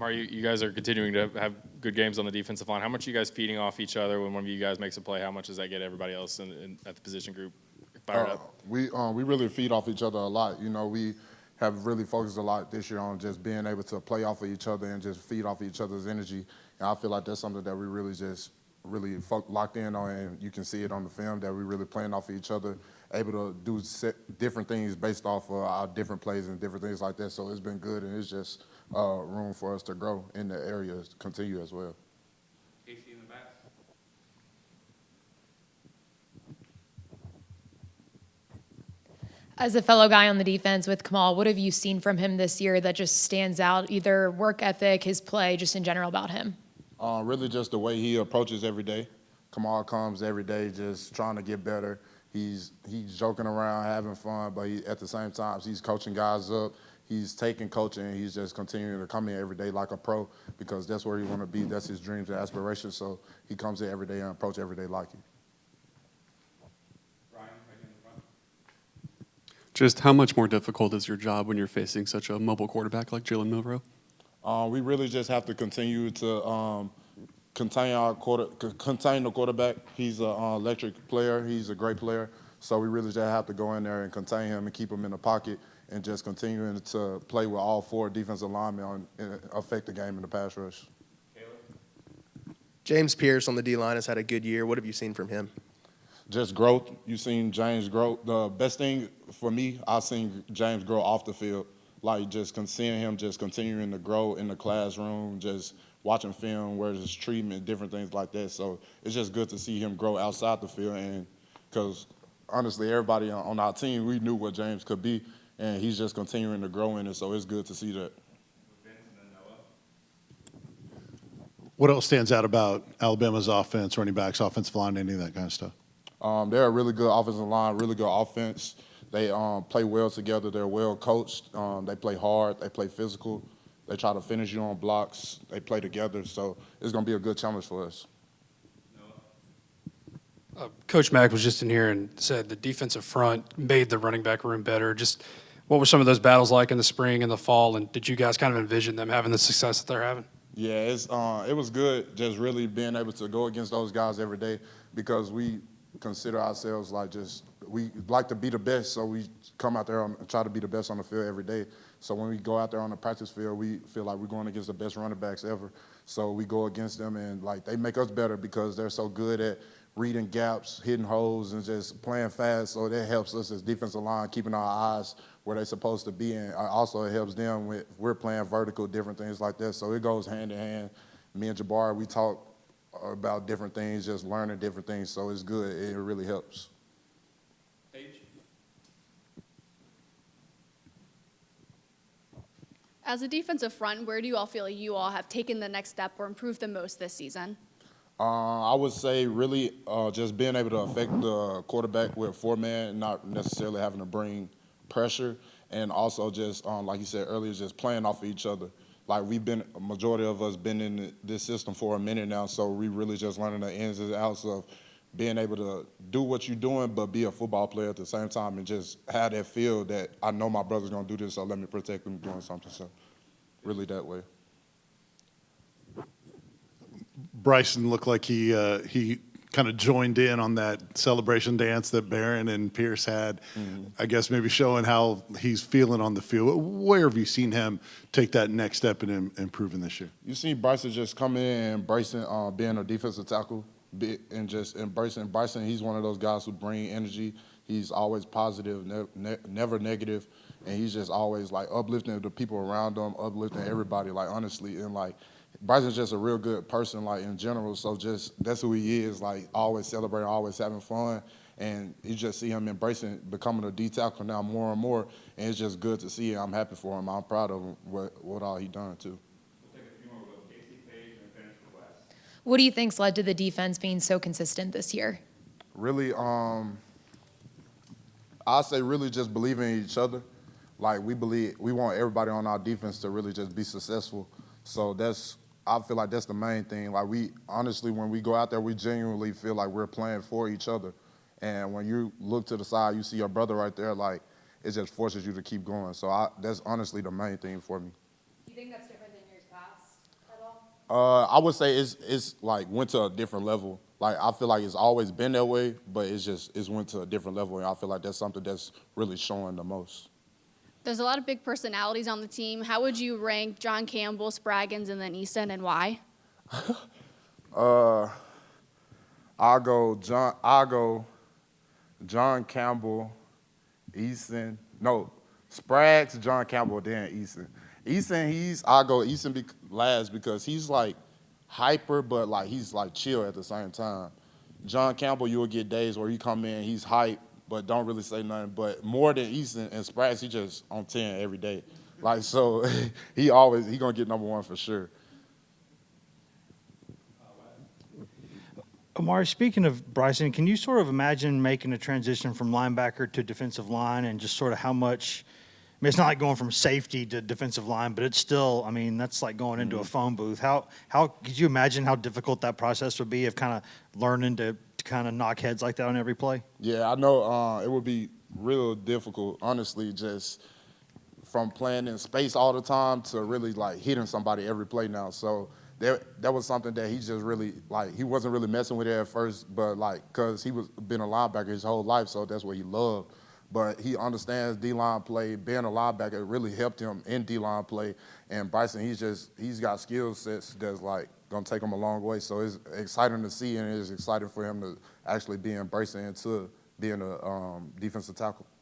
Omari, you guys are continuing to have good games on the defensive line. How much are you guys feeding off each other when one of you guys makes a play? How much does that get everybody else at the position group fired up? We really feed off each other a lot. You know, we have really focused a lot this year on just being able to play off of each other and just feed off each other's energy. And I feel like that's something that we really just locked in on, and you can see it on the film that we really playing off of each other, able to do different things based off of our different plays and different things like that. So it's been good, and it's just room for us to grow in the areas to continue as well. Casey in the back. As a fellow guy on the defense with Kamal, what have you seen from him this year that just stands out, either work ethic, his play, just in general about him? Really just the way he approaches every day. Kamal comes every day just trying to get better. He's joking around, having fun, but at the same time, he's coaching guys up. He's taking coaching, and he's just continuing to come in every day like a pro because that's where he want to be. That's his dreams and aspirations. So he comes in every day and approach every day like it. Ryan, right in the front. Just how much more difficult is your job when you're facing such a mobile quarterback like Jalen Milroe? We really just have to continue to contain the quarterback. He's an electric player. He's a great player. So we really just have to go in there and contain him and keep him in the pocket and just continuing to play with all four defensive linemen and affect the game in the pass rush. James Pierce on the D-line has had a good year. What have you seen from him? Just growth. You've seen James grow. The best thing for me, I've seen James grow off the field. Like just seeing him just continuing to grow in the classroom, just watching film, where his treatment, different things like that. So it's just good to see him grow outside the field. And because honestly, everybody on our team, we knew what James could be, and he's just continuing to grow in it. So it's good to see that. What else stands out about Alabama's offense, running backs, offensive line, any of that kind of stuff? They're a really good offensive line, really good offense. They play well together. They're well coached. They play hard. They play physical. They try to finish you on blocks. They play together. So it's going to be a good challenge for us. Coach Mack was just in here and said the defensive front made the running back room better. Just what were some of those battles like in the spring and the fall, and did you guys kind of envision them having the success that they're having? Yeah, it was good just really being able to go against those guys every day because we consider ourselves like we like to be the best, so we come out there and try to be the best on the field every day. So when we go out there on the practice field, we feel like we're going against the best running backs ever. So we go against them, and like they make us better because they're so good at reading gaps, hitting holes, and just playing fast. So that helps us as defensive line, keeping our eyes where they're supposed to be. And also it helps them with we're playing vertical, different things like that. So it goes hand in hand. Me and Jabbar, we talk about different things, just learning different things. So it's good. It really helps. As a defensive front, where do you all feel like you all have taken the next step or improved the most this season? I would say really just being able to affect the quarterback with four-man, not necessarily having to bring pressure, and also just, like you said earlier, just playing off of each other. Like a majority of us been in this system for a minute now, so we really just learning the ins and outs of being able to do what you're doing but be a football player at the same time and just have that feel that I know my brother's going to do this, so let me protect him doing something. So really that way. Bryson looked like he kind of joined in on that celebration dance that Barron and Pierce had. Mm-hmm. I guess maybe showing how he's feeling on the field. Where have you seen him take that next step in improving this year? You see Bryson just come in and embracing being a defensive tackle and just embracing. Bryson, he's one of those guys who bring energy. He's always positive, never negative, and he's just always like uplifting the people around him, uplifting everybody, like honestly, and like Bryson's just a real good person, like in general. So just that's who he is, like always celebrating, always having fun, and you just see him embracing, becoming a D tackle now more and more, and it's just good to see. I'm happy for him. I'm proud of him. What all he done too. We'll take a few more with Casey, Page, and finish with Wes. What do you think's led to the defense being so consistent this year? Really, I say really just believing in each other. Like we want everybody on our defense to really just be successful. So I feel like that's the main thing. Like we honestly, when we go out there, we genuinely feel like we're playing for each other. And when you look to the side, you see your brother right there. Like it just forces you to keep going. So that's honestly the main thing for me. Do you think that's different than years past? I would say it's like went to a different level. Like I feel like it's always been that way, but it's went to a different level, and I feel like that's something that's really showing the most. There's a lot of big personalities on the team. How would you rank John Campbell, Spraggins, and then Easton, and why? I'll go John Campbell, Easton. No, Spraggs, John Campbell, then Easton. I'll go Easton last because he's like hyper, but like he's like chill at the same time. John Campbell, you'll get days where he come in, he's hype, but don't really say nothing. But more than Easton and Spraggs, he just on 10 every day. Like so, he gonna get number one for sure. Omari, speaking of Bryson, can you sort of imagine making a transition from linebacker to defensive line and just sort of how much – I mean, it's not like going from safety to defensive line, but it's still – I mean, that's like going into a phone booth. How could you imagine how difficult that process would be of kind of learning to kind of knock heads like that on every play? Yeah, I know it would be real difficult, honestly, just from playing in space all the time to really like hitting somebody every play now. So that was something that he just really like. He wasn't really messing with it at first, but like because he was been a linebacker his whole life, so that's what he loved. But he understands D-line play. Being a linebacker really helped him in D-line play. And Bryson, he's got skill sets that's like gonna take him a long way. So it's exciting to see, and it's exciting for him to actually be embracing into being a defensive tackle.